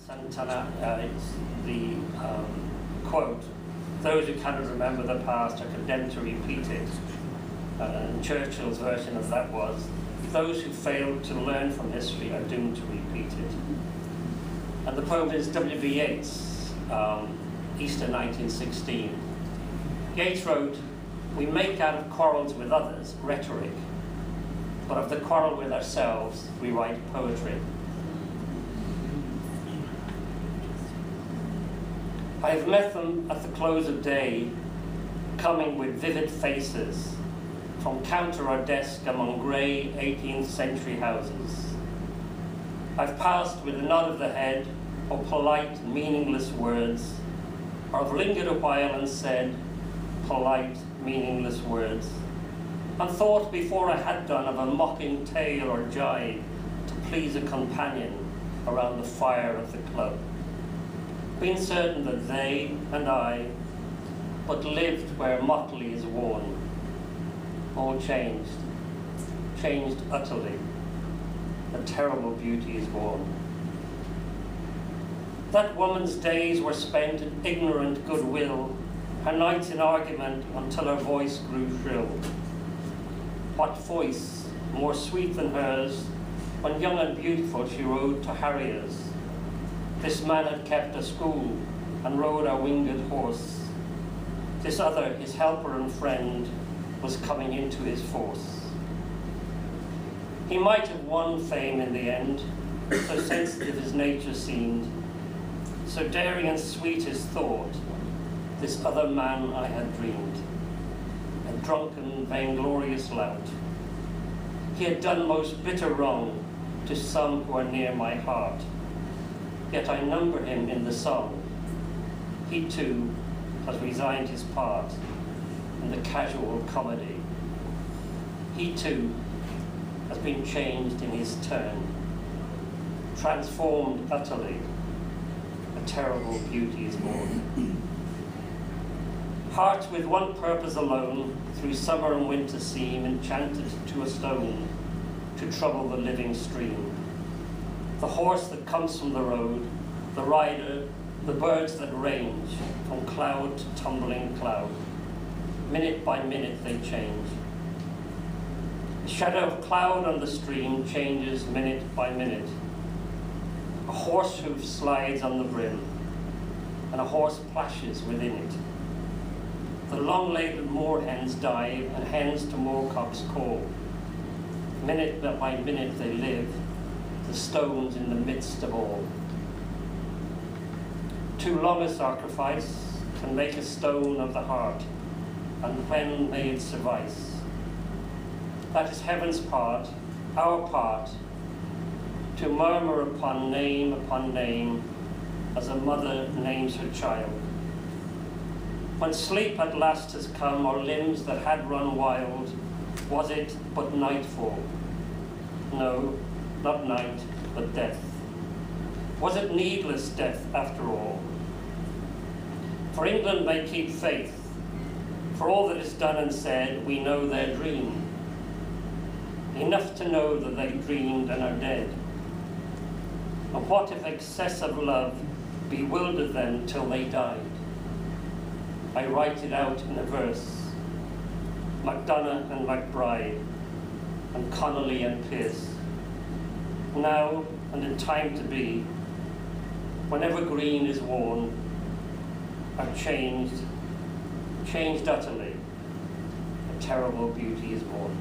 Santana, it's the quote, "Those who cannot remember the past are condemned to repeat it." And Churchill's version of that was, "Those who fail to learn from history are doomed to repeat it." And the poem is W.B. Yeats, Easter 1916. Yeats wrote, "We make out of quarrels with others rhetoric, but of the quarrel with ourselves we write poetry." I have met them at the close of day, coming with vivid faces from counter or desk among grey 18th century houses. I've passed with a nod of the head, or polite, meaningless words, or have lingered a while and said polite, meaningless words, and thought before I had done of a mocking tale or jibe to please a companion around the fire of the club. Been certain that they and I but lived where motley is worn. All changed, changed utterly. A terrible beauty is born. That woman's days were spent in ignorant goodwill, her nights in argument until her voice grew shrill. What voice, more sweet than hers, when young and beautiful she rode to harriers. This man had kept a school and rode a winged horse. This other, his helper and friend, was coming into his force. He might have won fame in the end, so sensitive his nature seemed, so daring and sweet his thought, this other man I had dreamed. A drunken, vainglorious lout. He had done most bitter wrong to some who are near my heart, yet I number him in the song. He too has resigned his part in the casual comedy. He too has been changed in his turn, transformed utterly. A terrible beauty is born. Hearts with one purpose alone, through summer and winter seem enchanted to a stone, to trouble the living stream. The horse that comes from the road, the rider, the birds that range from cloud to tumbling cloud. Minute by minute they change. The shadow of cloud on the stream changes minute by minute. A horse hoof slides on the brim, and a horse plashes within it. The long-legged moorhens dive, and hens to moorcocks call. Minute by minute they live, the stones in the midst of all. Too long a sacrifice can make a stone of the heart, and when may it suffice? That is heaven's part, our part, to murmur upon name, as a mother names her child. When sleep at last has come, or limbs that had run wild, was it but nightfall? No, not night, but death. Was it needless death after all? For England may keep faith. For all that is done and said, we know their dream. Enough to know that they dreamed and are dead. And what if excess of love bewildered them till they died? I write it out in a verse. MacDonagh and MacBride, and Connolly and Pearce. Now, and in time to be, whenever green is worn, are changed utterly. A terrible beauty is born.